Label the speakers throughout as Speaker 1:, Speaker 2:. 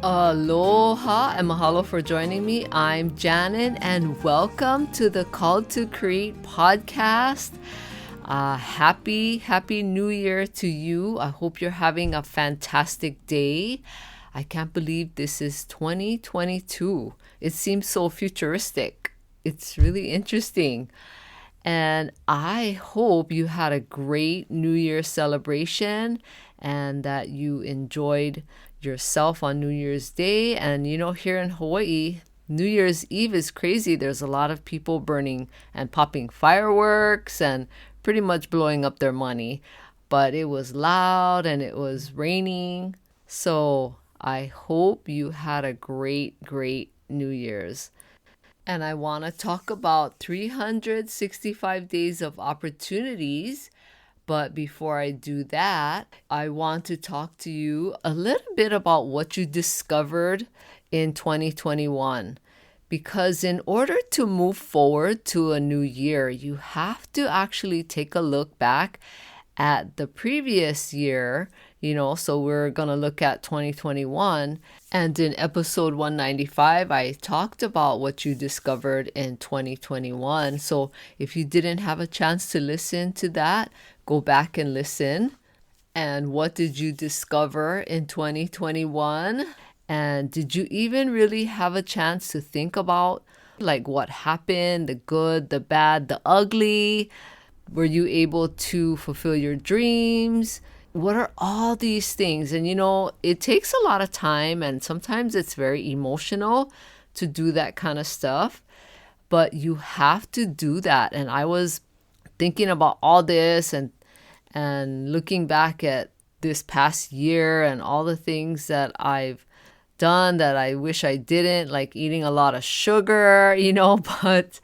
Speaker 1: Aloha and mahalo for joining me. I'm Janet and welcome to the Call to Create podcast. Happy New Year to you. I hope you're having a fantastic day. I can't believe this is 2022. It seems so futuristic. It's really interesting. And I hope you had a great New Year celebration and that you enjoyed yourself on New Year's Day. And here in Hawaii, New Year's Eve is crazy. There's a lot of people burning and popping fireworks and pretty much blowing up their money. But it was loud and it was raining. So I hope you had a great New Year's. And I want to talk about 365 days of opportunities. But before I do that, I want to talk to you a little bit about what you discovered in 2021. Because in order to move forward to a new year, you have to actually take a look back at the previous year. So we're going to look at 2021. And in episode 195, I talked about what you discovered in 2021. So if you didn't have a chance to listen to that, go back and listen. And what did you discover in 2021? And did you even really have a chance to think about like what happened, the good, the bad, the ugly? Were you able to fulfill your dreams? What are all these things? And it takes a lot of time and sometimes it's very emotional to do that kind of stuff, but you have to do that. And I was thinking about all this and looking back at this past year and all the things that I've done that I wish I didn't, like eating a lot of sugar, but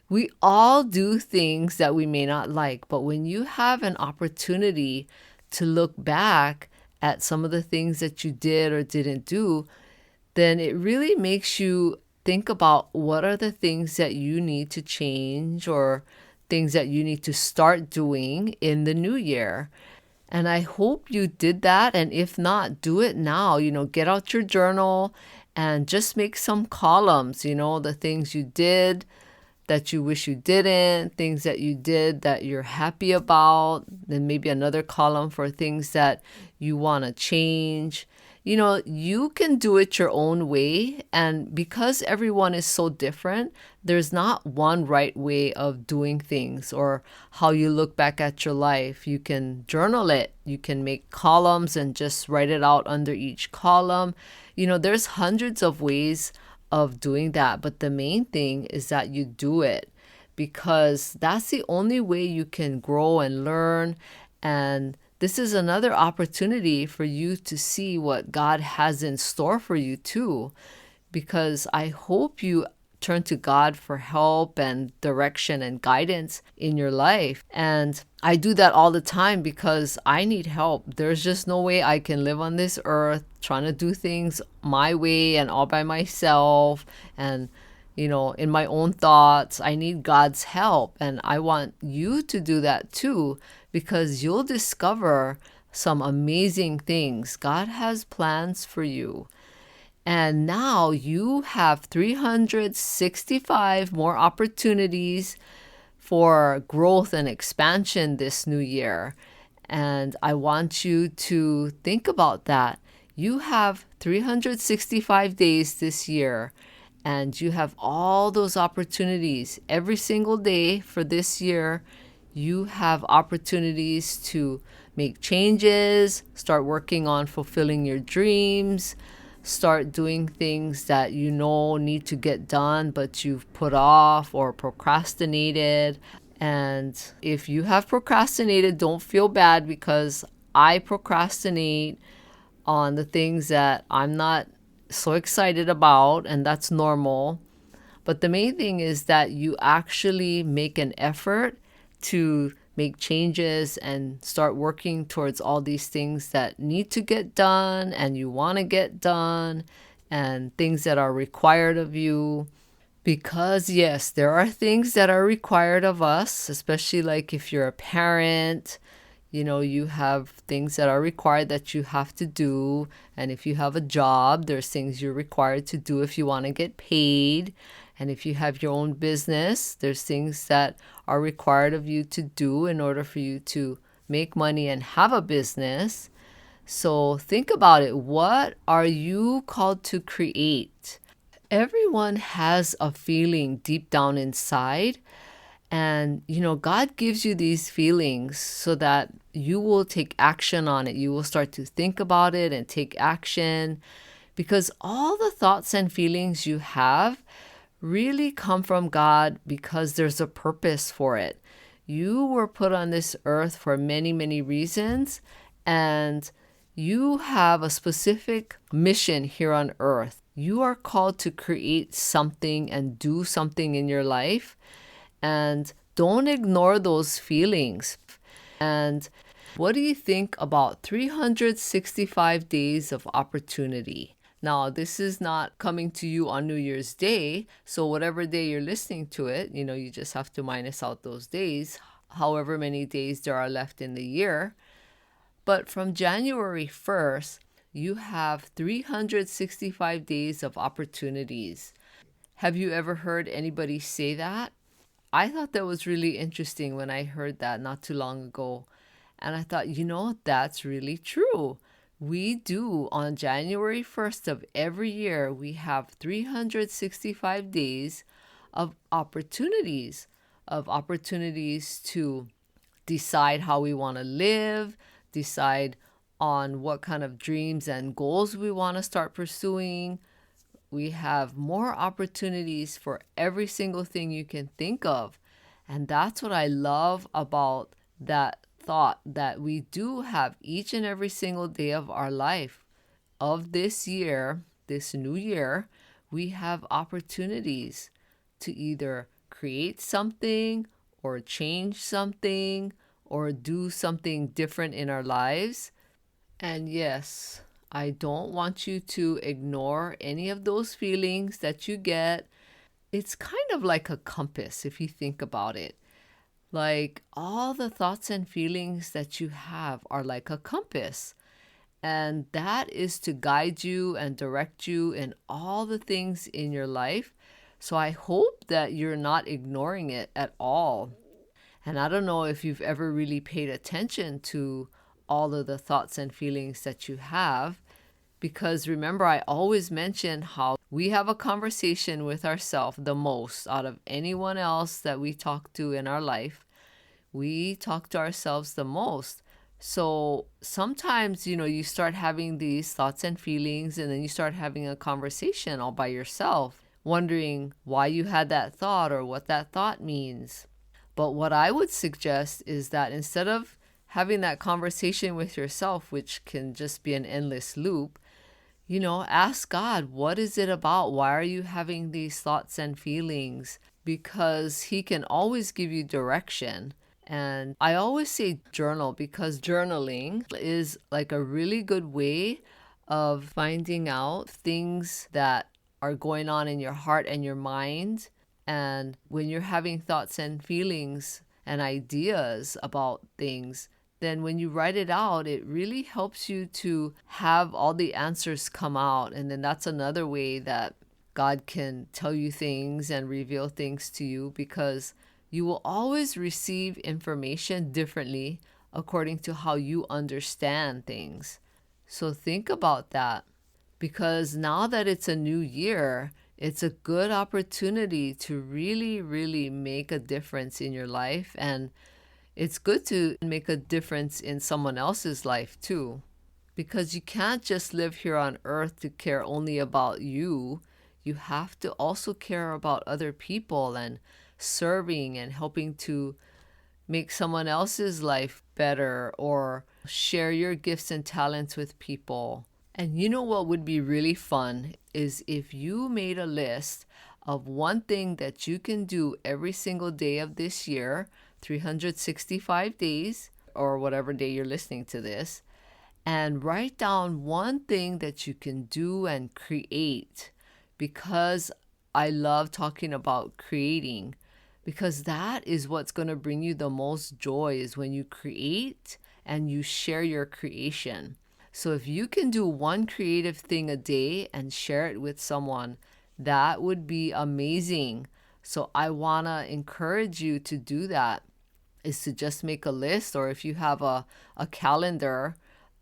Speaker 1: we all do things that we may not like. But when you have an opportunity to look back at some of the things that you did or didn't do, then it really makes you think about what are the things that you need to change or things that you need to start doing in the new year. And I hope you did that. And if not, do it now. Get out your journal and just make some columns, the things you did that you wish you didn't, things that you did that you're happy about, then maybe another column for things that you want to change. You can do it your own way. And because everyone is so different, there's not one right way of doing things or how you look back at your life. You can journal it. You can make columns and just write it out under each column. There's hundreds of ways of doing that. But the main thing is that you do it because that's the only way you can grow and learn. And this is another opportunity for you to see what God has in store for you too, because I hope you turn to God for help and direction and guidance in your life. And I do that all the time because I need help. There's just no way I can live on this earth trying to do things my way and all by myself and in my own thoughts. I need God's help. And I want you to do that too, because you'll discover some amazing things. God has plans for you. And now you have 365 more opportunities for growth and expansion this new year. And I want you to think about that. You have 365 days this year, and you have all those opportunities every single day for this year. You have opportunities to make changes, start working on fulfilling your dreams, start doing things that need to get done, but you've put off or procrastinated. And if you have procrastinated, don't feel bad because I procrastinate on the things that I'm not so excited about, and that's normal. But the main thing is that you actually make an effort to make changes and start working towards all these things that need to get done and you want to get done and things that are required of you. Because yes, there are things that are required of us, especially like if you're a parent, You have things that are required that you have to do. And if you have a job, there's things you're required to do if you want to get paid. And if you have your own business, there's things that are required of you to do in order for you to make money and have a business. So think about it. What are you called to create? Everyone has a feeling deep down inside. And, God gives you these feelings so that you will take action on it. You will start to think about it and take action because all the thoughts and feelings you have really come from God because there's a purpose for it. You were put on this earth for many, many reasons, and you have a specific mission here on earth. You are called to create something and do something in your life, and don't ignore those feelings. And what do you think about 365 days of opportunity? Now, this is not coming to you on New Year's Day, so whatever day you're listening to it, you just have to minus out those days, however many days there are left in the year. But from January 1st, you have 365 days of opportunities. Have you ever heard anybody say that? I thought that was really interesting when I heard that not too long ago. And I thought, that's really true. We do on January 1st of every year, we have 365 days of opportunities to decide how we want to live, decide on what kind of dreams and goals we want to start pursuing. We have more opportunities for every single thing you can think of. And that's what I love about that thought, that we do have each and every single day of our life of this year, this new year, we have opportunities to either create something or change something or do something different in our lives. And yes, I don't want you to ignore any of those feelings that you get. It's kind of like a compass if you think about it. Like all the thoughts and feelings that you have are like a compass. And that is to guide you and direct you in all the things in your life. So I hope that you're not ignoring it at all. And I don't know if you've ever really paid attention to all of the thoughts and feelings that you have. Because remember, I always mention how we have a conversation with ourselves the most out of anyone else that we talk to in our life. We talk to ourselves the most. So sometimes, you start having these thoughts and feelings, and then you start having a conversation all by yourself, wondering why you had that thought or what that thought means. But what I would suggest is that instead of having that conversation with yourself, which can just be an endless loop, ask God, what is it about? Why are you having these thoughts and feelings? Because He can always give you direction. And I always say journal because journaling is like a really good way of finding out things that are going on in your heart and your mind. And when you're having thoughts and feelings and ideas about things, then when you write it out, it really helps you to have all the answers come out. And then that's another way that God can tell you things and reveal things to you, because you will always receive information differently according to how you understand things. So think about that, because now that it's a new year, it's a good opportunity to really, really make a difference in your life. And it's good to make a difference in someone else's life too, because you can't just live here on earth to care only about you. You have to also care about other people and serving and helping to make someone else's life better or share your gifts and talents with people. And you know what would be really fun is if you made a list of one thing that you can do every single day of this year, 365 days, or whatever day you're listening to this, and write down one thing that you can do and create. Because I love talking about creating, because that is what's going to bring you the most joy, is when you create and you share your creation. So if you can do one creative thing a day and share it with someone, that would be amazing. So I want to encourage you to do that, is to just make a list, or if you have a calendar,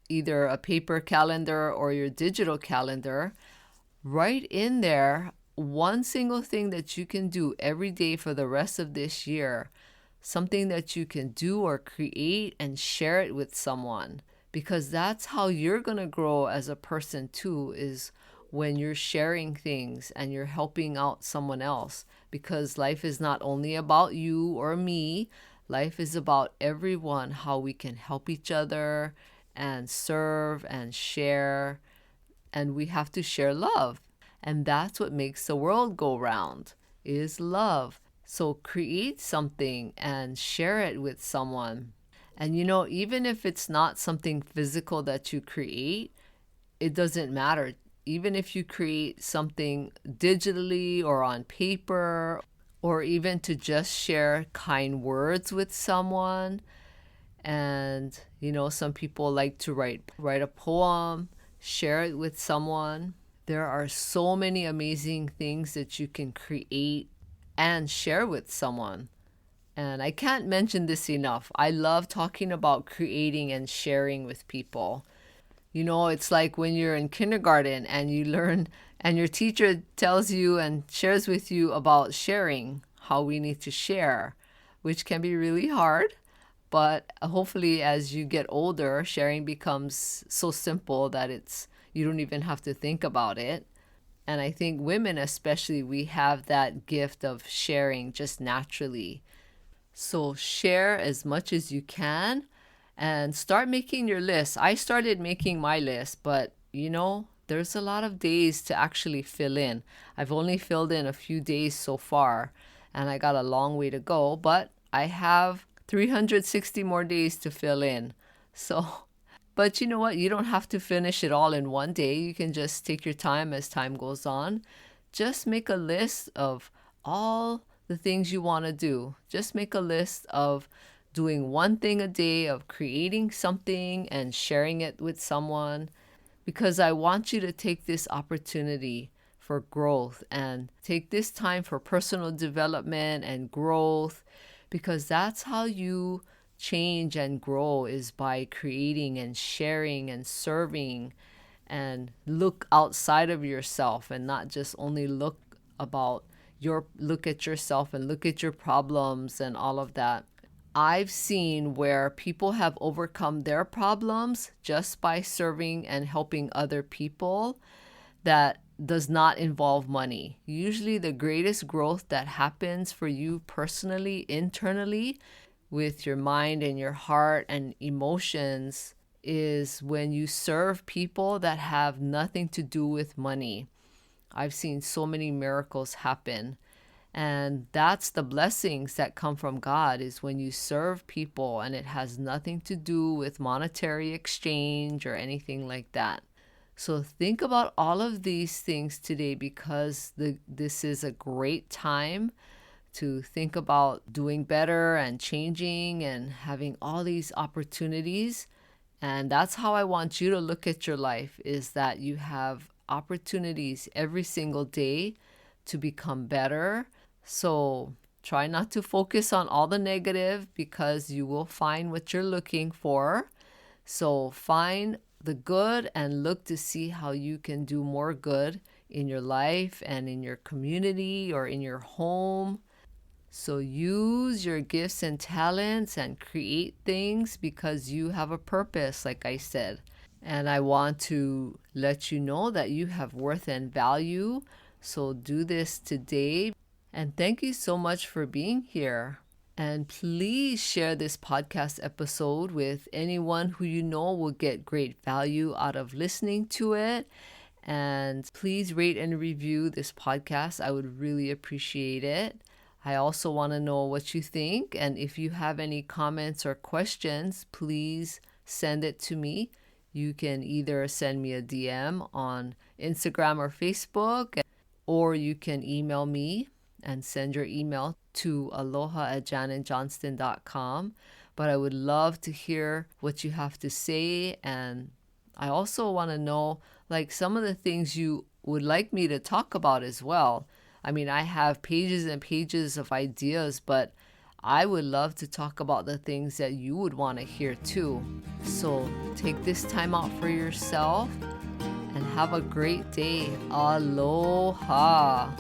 Speaker 1: either a paper calendar or your digital calendar, write in there one single thing that you can do every day for the rest of this year, something that you can do or create, and share it with someone. Because that's how you're going to grow as a person too, is when you're sharing things and you're helping out someone else. Because life is not only about you or me, life is about everyone, how we can help each other and serve and share. And we have to share love. And that's what makes the world go round, is love. So create something and share it with someone. And even if it's not something physical that you create, it doesn't matter. Even if you create something digitally or on paper, or even to just share kind words with someone. And, some people like to write a poem, share it with someone. There are so many amazing things that you can create and share with someone. And I can't mention this enough. I love talking about creating and sharing with people. It's like when you're in kindergarten and you learn, and your teacher tells you and shares with you about sharing, how we need to share, which can be really hard. But hopefully, as you get older, sharing becomes so simple that you don't even have to think about it. And I think women especially, we have that gift of sharing just naturally. So share as much as you can and start making your list. I started making my list, but there's a lot of days to actually fill in. I've only filled in a few days so far, and I got a long way to go, but I have 360 more days to fill in. So, but you know what? You don't have to finish it all in one day. You can just take your time as time goes on. Just make a list of all the things you want to do. Just make a list of doing one thing a day, of creating something and sharing it with someone, because I want you to take this opportunity for growth and take this time for personal development and growth, because that's how you change and grow, is by creating and sharing and serving, and look outside of yourself and not just only look at yourself and look at your problems and all of that. I've seen where people have overcome their problems just by serving and helping other people that does not involve money. Usually the greatest growth that happens for you personally, internally, with your mind and your heart and emotions, is when you serve people that have nothing to do with money. I've seen so many miracles happen. And that's the blessings that come from God, is when you serve people and it has nothing to do with monetary exchange or anything like that. So think about all of these things today, because this is a great time to think about doing better and changing and having all these opportunities. And that's how I want you to look at your life, is that you have opportunities every single day to become better. So try not to focus on all the negative, because you will find what you're looking for. So find the good and look to see how you can do more good in your life and in your community or in your home. So use your gifts and talents and create things, because you have a purpose, like I said. And I want to let you know that you have worth and value. So do this today. And thank you so much for being here. And please share this podcast episode with anyone who you know will get great value out of listening to it. And please rate and review this podcast. I would really appreciate it. I also want to know what you think. And if you have any comments or questions, please send it to me. You can either send me a DM on Instagram or Facebook, or you can email me and send your email to aloha@janetjohnston.com. but I would love to hear what you have to say. And I also want to know like some of the things you would like me to talk about as well. I mean, I have pages and pages of ideas, but I would love to talk about the things that you would want to hear too. So take this time out for yourself and have a great day. Aloha.